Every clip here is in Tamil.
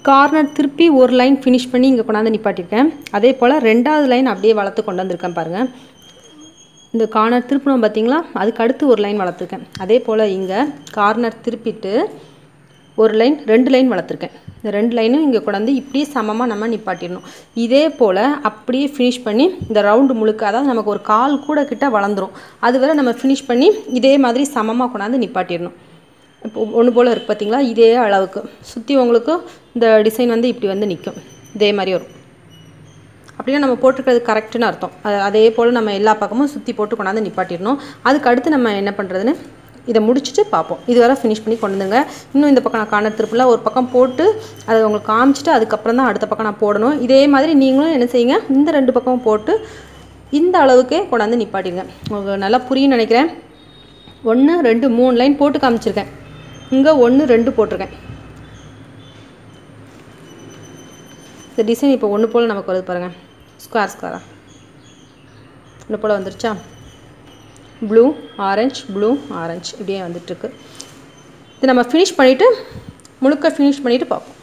கார்னர் திருப்பி ஒரு லைன் ஃபினிஷ் பண்ணி இங்கே கொண்டாந்து நிப்பாட்டியிருக்கேன். அதே போல் ரெண்டாவது லைன் அப்படியே வளர்த்து கொண்டு வந்திருக்கேன் பாருங்கள். இந்த கார்னர் திருப்பணும் பார்த்தீங்களா, அதுக்கு அடுத்து ஒரு லைன் வளர்த்துருக்கேன். அதே போல் இங்கே கார்னர் திருப்பிட்டு ஒரு லைன் 2 லைன் வளர்த்துருக்கேன். இந்த 2 லைனும் இங்கே கொண்டாந்து இப்படியே சமமாக நம்ம நிப்பாட்டிடணும். இதே போல் அப்படியே ஃபினிஷ் பண்ணி இந்த ரவுண்டு முழுக்க, அதாவது நமக்கு ஒரு கால் கூட கிட்ட வளர்ந்துடும், அதுவரை நம்ம ஃபினிஷ் பண்ணி இதே மாதிரி சமமாக கொண்டாந்து நிப்பாட்டிடணும். இப்போ ஒன்று போல் இருக்குது பார்த்தீங்களா, இதே அளவுக்கு சுற்றி உங்களுக்கு இந்த டிசைன் வந்து இப்படி வந்து நிற்கும். இதே மாதிரி வரும். அப்படின்னா நம்ம போட்டிருக்கிறது கரெக்டுன்னு அர்த்தம். அதே போல் நம்ம எல்லா பக்கமும் சுற்றி போட்டு கொண்டாந்து நிப்பாட்டிடணும். அதுக்கு அடுத்து நம்ம என்ன பண்ணுறதுன்னு இதை முடிச்சுட்டு பார்ப்போம். இதுவரை ஃபினிஷ் பண்ணி கொண்டு வந்துங்க. இன்னும் இந்த பக்கம் நான் கார்னர் திருப்பில் ஒரு பக்கம் போட்டு அதை உங்களுக்கு காமிச்சிட்டு அதுக்கப்புறம் தான் அடுத்த பக்கம் நான் போடணும். இதே மாதிரி நீங்களும் என்ன செய்யுங்க, இந்த 2 பக்கமும் போட்டு இந்த அளவுக்கே கொண்டாந்து நிப்பாட்டிங்க. உங்களுக்கு நல்லா புரியும்னு நினைக்கிறேன். 1 2 3 லைன் போட்டு காமிச்சிருக்கேன். இங்கே 1 2 போட்டிருக்கேன். இந்த டிசைன் இப்போ ஒன்று போல் நமக்கு வருது பாருங்கள். ஸ்கொயராக ஒன்று போல் வந்துருச்சா. ப்ளூ ஆரஞ்சு ப்ளூ ஆரஞ்சு இப்படியே வந்துட்டுருக்கு. இது நம்ம ஃபினிஷ் பண்ணிவிட்டு முழுக்க ஃபினிஷ் பண்ணிவிட்டு பார்ப்போம்.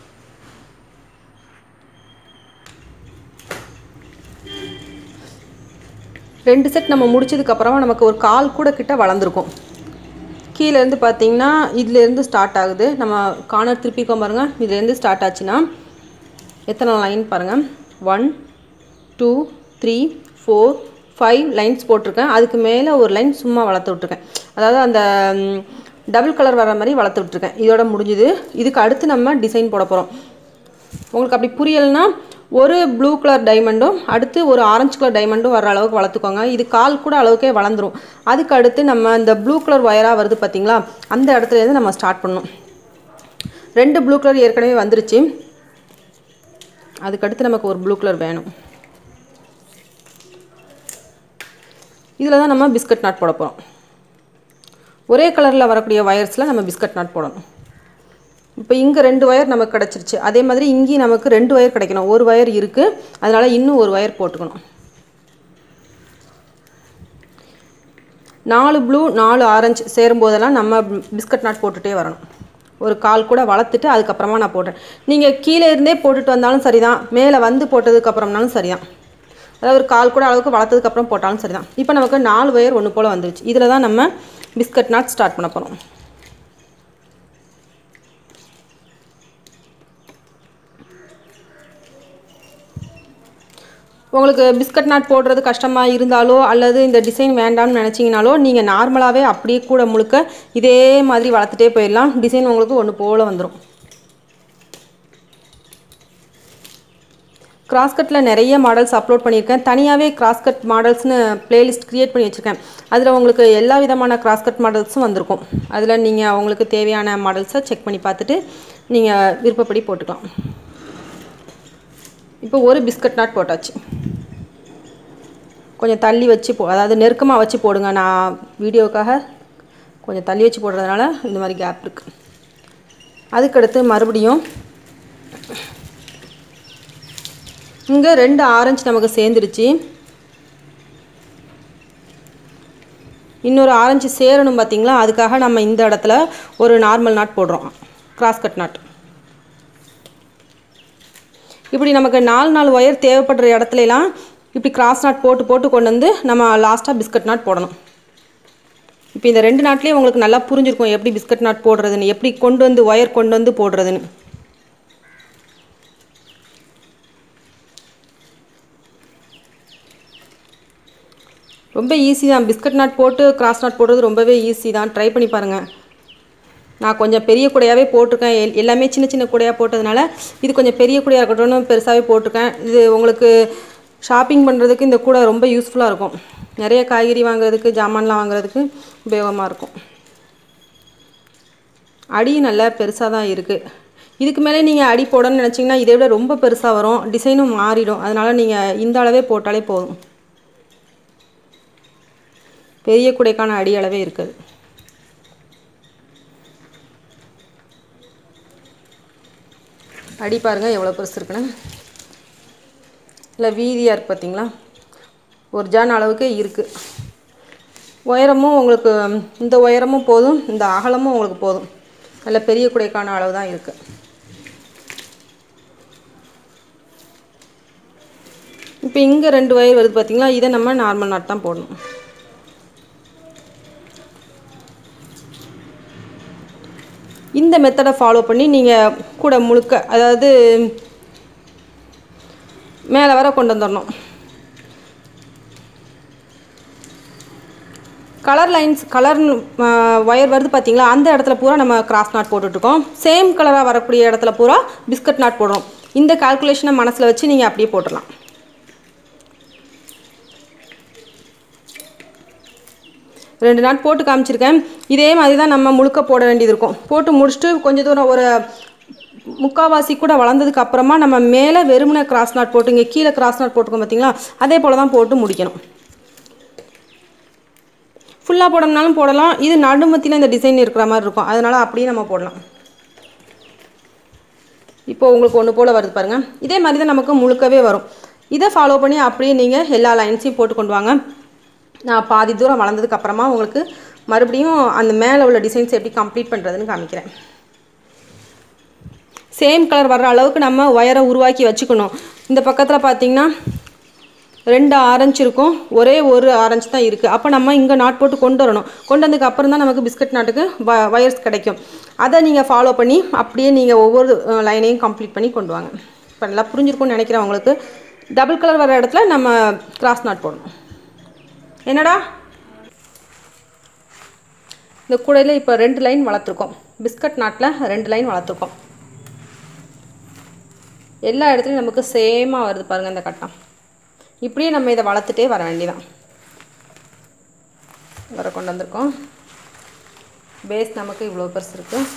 ரெண்டு செட் நம்ம முடிச்சதுக்கப்புறமா நமக்கு ஒரு கால் கூட கிட்ட வளர்ந்துருக்கும். கீழேருந்து பார்த்தீங்கன்னா இதுலேருந்து ஸ்டார்ட் ஆகுது. நம்ம கார்னர் திருப்பிக்கோம் பாருங்கள். இதுலேருந்து ஸ்டார்ட் ஆச்சுன்னா எத்தனை லைன் பாருங்கள், 1 2 3 4 5 லைன்ஸ் போட்டிருக்கேன். அதுக்கு மேலே ஒரு லைன் சும்மா வளர்த்து விட்ருக்கேன். அதாவது அந்த டபுள் கலர் வர மாதிரி வளர்த்து விட்ருக்கேன். இதோட முடிஞ்சுது. இதுக்கு அடுத்து நம்ம டிசைன் போட போகிறோம். உங்களுக்கு அப்படி புரியலைன்னா ஒரு ப்ளூ கலர் டைமண்டும் அடுத்து ஒரு ஆரஞ்சு கலர் டைமண்டும் வர அளவுக்கு வளர்த்துக்கோங்க. இது கால் கூட அளவுக்கே வளர்ந்துடும். அதுக்கு அடுத்து நம்ம இந்த ப்ளூ கலர் ஒயராக வருது பார்த்தீங்களா, அந்த இடத்துலேருந்து நம்ம ஸ்டார்ட் பண்ணணும். 2 ப்ளூ கலர் ஏற்கனவே வந்துருச்சு. அதுக்கடுத்து நமக்கு ஒரு ப்ளூ கலர் வேணும். இதில் தான் நம்ம பிஸ்கட் நாட் போட போகிறோம். ஒரே கலரில் வரக்கூடிய ஒயர்ஸில் நம்ம பிஸ்கட் நாட் போடணும். இப்போ இங்கே 2 ஒயர் நமக்கு கிடச்சிருச்சு. அதே மாதிரி இங்கேயும் நமக்கு 2 ஒயர் கிடைக்கணும். ஒரு ஒயர் இருக்குது, அதனால் இன்னும் ஒரு ஒயர் போட்டுக்கணும். 4 ப்ளூ 4 ஆரஞ்சு சேரும்போதெல்லாம் நம்ம பிஸ்கட் நாட் போட்டுகிட்டே வரணும். ஒரு கால் கூட வளர்த்துட்டு அதுக்கப்புறமா நான் போடுறேன். நீங்கள் கீழே இருந்தே போட்டுட்டு வந்தாலும் சரி தான், மேலே வந்து போட்டதுக்கப்புறம்னாலும் சரி தான். அதாவது ஒரு கால் கூட அளவுக்கு வளர்த்ததுக்கப்புறம் போட்டாலும் சரி தான். இப்போ நமக்கு 4 ஒயர் ஒன்று போல் வந்துருச்சு. இதில் தான் நம்ம பிஸ்கட் நாட் ஸ்டார்ட் பண்ண போகிறோம். உங்களுக்கு பிஸ்கட் நாட் போடுறது கஷ்டமாக இருந்தாலோ அல்லது இந்த டிசைன் வேண்டாம்னு நினச்சிங்கனாலோ நீங்கள் நார்மலாகவே அப்படியே கூட முழுக்க இதே மாதிரி வளர்த்துட்டே போயிடலாம். டிசைன் உங்களுக்கு ஒன்று போல் வந்துடும். கிராஸ்கட்டில் நிறைய மாடல்ஸ் அப்லோட் பண்ணியிருக்கேன். தனியாகவே கிராஸ்கட் மாடல்ஸ்னு பிளேலிஸ்ட் க்ரியேட் பண்ணி வச்சுருக்கேன். அதில் உங்களுக்கு எல்லா விதமான கிராஸ்கட் மாடல்ஸும் வந்திருக்கும். அதில் நீங்கள் அவங்களுக்கு தேவையான மாடல்ஸை செக் பண்ணி பார்த்துட்டு நீங்கள் விருப்பப்படி போட்டுக்கலாம். இப்போ ஒரு பிஸ்கட் நாட் போட்டாச்சு. கொஞ்சம் தள்ளி வச்சு அதாவது நெருக்கமாக வச்சு போடுங்க. நான் வீடியோக்காக கொஞ்சம் தள்ளி வச்சு போடுறதுனால இந்த மாதிரி கேப் இருக்குது. அதுக்கடுத்து மறுபடியும் இங்கே 2 ஆரஞ்சு நமக்கு சேர்ந்துருச்சு. இன்னொரு ஆரஞ்சு சேரணும் பார்த்தீங்களா, அதுக்காக நம்ம இந்த இடத்துல ஒரு நார்மல் நாட் போடுறோம், கிராஸ்கட் நாட். இப்படி நமக்கு 4 ஒயர் தேவைப்படுற இடத்துலலாம் இப்படி கிராஸ் நாட் போட்டு போட்டு கொண்டு வந்து நம்ம லாஸ்ட்டாக பிஸ்கட் நாட் போடணும். இப்போ இந்த 2 நாட்லேயே உங்களுக்கு நல்லா புரிஞ்சிருக்கும் எப்படி பிஸ்கட் நாட் போடுறதுன்னு, எப்படி கொண்டு வந்து ஒயர் கொண்டு வந்து போடுறதுன்னு. ரொம்ப ஈஸி தான். பிஸ்கட் நாட் போட்டு கிராஸ் நாட் போடுறது ரொம்பவே ஈஸி தான். ட்ரை பண்ணி பாருங்கள். நான் கொஞ்சம் பெரிய கூடையாகவே போட்டிருக்கேன். எல்லாமே சின்ன சின்ன கூடையாக போட்டதுனால இது கொஞ்சம் பெரிய கூடையாக இருக்கட்டும்னு பெருசாகவே போட்டிருக்கேன். இது உங்களுக்கு ஷாப்பிங் பண்ணுறதுக்கு இந்த கூடை ரொம்ப யூஸ்ஃபுல்லாக இருக்கும். நிறைய காய்கறி வாங்குறதுக்கு ஜாமான்லாம் வாங்குறதுக்கு உபயோகமாக இருக்கும். அடி நல்லா பெருசாக தான் இருக்குது. இதுக்கு மேலே நீங்கள் அடி போடணும்னு நினச்சிங்கன்னா இதை விட ரொம்ப பெருசாக வரும், டிசைனும் மாறிடும். அதனால் நீங்கள் இந்த அளவே போட்டாலே போதும். பெரிய கூடைக்கான அடி அளவே இருக்குது. அடி பாருங்கள் எவ்வளோ பெருசு இருக்குன்னு. இல்லை வீதியாக இருக்குது பார்த்தீங்களா, ஒரு ஜான் அளவுக்கு இருக்குது. உயரமும் உங்களுக்கு இந்த உயரமும் போதும், இந்த அகலமும் உங்களுக்கு போதும். நல்ல பெரிய கூடைக்கான அளவு தான் இருக்குது. இப்போ இங்கே 2 ஒயர் வருது பார்த்தீங்களா, இதை நம்ம நார்மல் நாட் தான் போடணும். இந்த மெத்தடை ஃபாலோ பண்ணி நீங்கள் கூட முழுக்க, அதாவது மேலே வர கொண்டு வந்துடணும். கலர் லைன்ஸ், கலர் ஒயர் வருது பார்த்தீங்களா, அந்த இடத்துல பூரா நம்ம கிராஸ் நாட் போட்டுட்ருக்கோம். சேம் கலராக வரக்கூடிய இடத்துல பூரா பிஸ்கட் நாட் போடுறோம். இந்த கால்குலேஷனை மனசில் வச்சு நீங்கள் அப்படியே போட்டுடலாம். ரெண்டு நாட் போட்டு காமிச்சிருக்கேன். இதே மாதிரி தான் நம்ம முழுக்க போட வேண்டியது இருக்கும். போட்டு முடிச்சுட்டு கொஞ்சம் தூரம் ஒரு முக்கால்வாசி கூட வளர்ந்ததுக்கு அப்புறமா நம்ம மேலே வெறுமனை கிராஸ் நாட் போட்டு இங்கே கீழே கிராஸ் நாட் போட்டுக்கோம் பார்த்தீங்களா, அதே போல் தான் போட்டு முடிக்கணும். ஃபுல்லாக போடணும்னாலும் போடலாம். இது நடுமத்தியில் இந்த டிசைன் இருக்கிற மாதிரி இருக்கும், அதனால் அப்படியே நம்ம போடலாம். இப்போது உங்களுக்கு ஒன்று போல் வருது பாருங்கள். இதே மாதிரி தான் நமக்கு முழுக்கவே வரும். இதை ஃபாலோ பண்ணி அப்படியே நீங்கள் எல்லா லைன்ஸையும் போட்டு கொண்டு வாங்க. நான் பாதி தூரம் வளர்ந்ததுக்கு அப்புறமா உங்களுக்கு மறுபடியும் அந்த மேலே உள்ள டிசைன்ஸ் எப்படி கம்ப்ளீட் பண்ணுறதுன்னு காமிக்கிறேன். சேம் கலர் வர்ற அளவுக்கு நம்ம ஒயரை உருவாக்கி வச்சுக்கணும். இந்த பக்கத்தில் பார்த்தீங்கன்னா 2 ஆரஞ்சு இருக்கும், ஒரே ஒரு ஆரஞ்சு தான் இருக்குது. அப்போ நம்ம இங்கே நாட் போட்டு கொண்டு வரணும். கொண்டு வந்ததுக்கு அப்புறம் தான் நமக்கு பிஸ்கட் நாட்டுக்கு வயர்ஸ் கிடைக்கும். அதை நீங்கள் ஃபாலோ பண்ணி அப்படியே நீங்கள் ஒவ்வொரு லைனையும் கம்ப்ளீட் பண்ணி கொண்டு வாங்க. இப்போ நல்லா புரிஞ்சிருக்கும்னு நினைக்கிறேன் உங்களுக்கு. டபுள் கலர் வர இடத்துல நம்ம கிராஸ் நாட் போடணும். என்னடா இந்த கூடையில் இப்போ 2 லைன் வளர்த்துருக்கோம். பிஸ்கட் நாட்டில் 2 லைன் வளர்த்துருக்கோம். எல்லா இடத்துலையும் நமக்கு சேமாக வருது பாருங்கள் இந்த கட்டம். இப்படியே நம்ம இதை வளர்த்துட்டே வர வேண்டியதான். வர கொண்டு வந்திருக்கோம். பேஸ் நமக்கு இவ்வளோ பெருசு இருக்குது,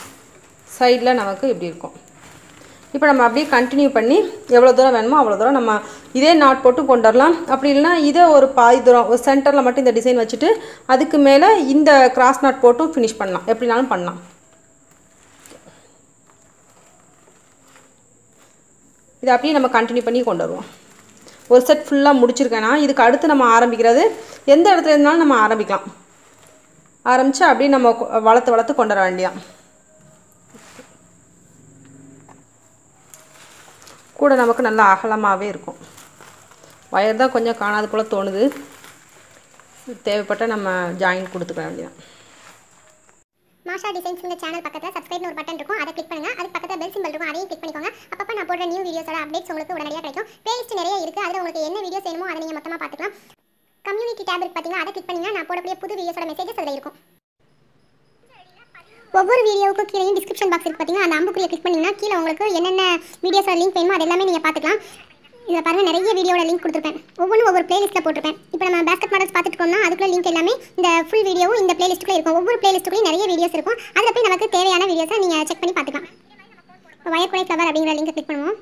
சைடில் நமக்கு இப்படி இருக்கும். இப்போ நம்ம அப்படியே கண்டினியூ பண்ணி எவ்வளோ தூரம் வேணுமோ அவ்வளோ தூரம் நம்ம இதே நாட் போட்டு கொண்டு வரலாம். அப்படி இல்லைனா இதை ஒரு பாதி தூரம் ஒரு சென்டரில் மட்டும் இந்த டிசைன் வச்சுட்டு அதுக்கு மேலே இந்த கிராஸ் நாட் போட்டும் ஃபினிஷ் பண்ணலாம். எப்படினாலும் பண்ணலாம். இதை அப்படியே நம்ம கண்டினியூ பண்ணி கொண்டு வருவோம். ஒரு செட் ஃபுல்லாக முடிச்சிருக்கேன்னா இதுக்கு அடுத்து நம்ம ஆரம்பிக்கிறது எந்த இடத்துல இருந்தாலும் நம்ம ஆரம்பிக்கலாம். ஆரம்பித்து அப்படியே நம்ம வளர்த்து கொண்டு வர வேண்டியதான். கூட நமக்கு நல்லா அகலமாகவே இருக்கும். ஒயர் தான் கொஞ்சம் காணாது போல் தோணுது. தேவைப்பட்ட நம்ம ஜாயின் கொடுத்துக்க வேண்டியதான். மாஷா டிசைன்ஸ் இந்த சேனல் பக்கத்தில் சப்ஸ்கிரைப்னு ஒரு பட்டன் இருக்கும், அதை கிளிக் பண்ணுங்கள். அதுக்கு பக்கத்தில் பெல் சிம்பிள் இருக்கும், அதையும் கிளிக் பண்ணிக்கோங்க. அப்பப்போ நான் போடுற நியூ வீடியோஸோட அப்டேட்ஸ் உங்களுக்கு உடனடியாக கிடைக்கும். பிளேலிஸ்ட் நிறைய இருக்குது, அதில் உங்களுக்கு என்ன வீடியோஸ் வேணுமோ அதை நீங்கள் மொத்தமாக பார்த்துக்கலாம். கம்யூனிட்டி டேப் இருக்கு பார்த்தீங்கன்னா, அதை கிளிக் பண்ணிங்கன்னா நான் போடக்கூடிய புது வீடியோஸோட மெசேஜஸ் அதில் இருக்கும். ஒவ்வொரு வீடியோவுக்கும் கீழே டிஸ்கிரிப்ஷன் பாக்ஸ் இருக்குது பார்த்தீங்கன்னா, அந்த அம்புக்குறியை கிளிக் பண்ணிங்கன்னா கீழே உங்களுக்கு என்னென்ன வீடியோஸோட லிங்க் வேணுமோ அது எல்லாமே நீங்கள் பார்த்துக்கலாம். இதில் பாருங்கள் நிறைய வீடியோட லிங்க் கொடுத்துருப்பேன். ஒவ்வொன்றும் ஒவ்வொரு பிளேலிஸ்ட்டில் போட்டிருப்பேன். இப்போ நம்ம பேஸ்கெட் மாடல்ஸ் பார்த்துட்டு இருக்கோம்னா அதுக்குள்ள லிங்க் எல்லாமே இந்த ஃபுல் வீடியோவும் இந்த பிளேலிஸ்ட்டுக்குள்ளே இருக்கும். ஒவ்வொரு பிளேலிஸ்ட்டுக்குள்ளேயும் நிறைய வீடியோஸ் இருக்கும். அதில் போய் நமக்கு தேவையான வீடியோஸை நீங்கள் செக் பண்ணி பார்த்துக்கலாம். இப்போ வயர்2 ஃப்ளவர் அப்படிங்கிற லிங்கை கிளிக் பண்ணுவோம்.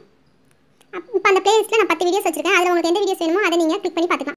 இப்போ அந்த பிளேலிஸ்ட்டில் நான் 10 வீடியோஸ் வச்சிருக்கேன். அதில் உங்களுக்கு எந்த வீடியோஸ் வேணுமோ அதை நீங்கள் கிளிக் பண்ணி பார்த்துக்கலாம்.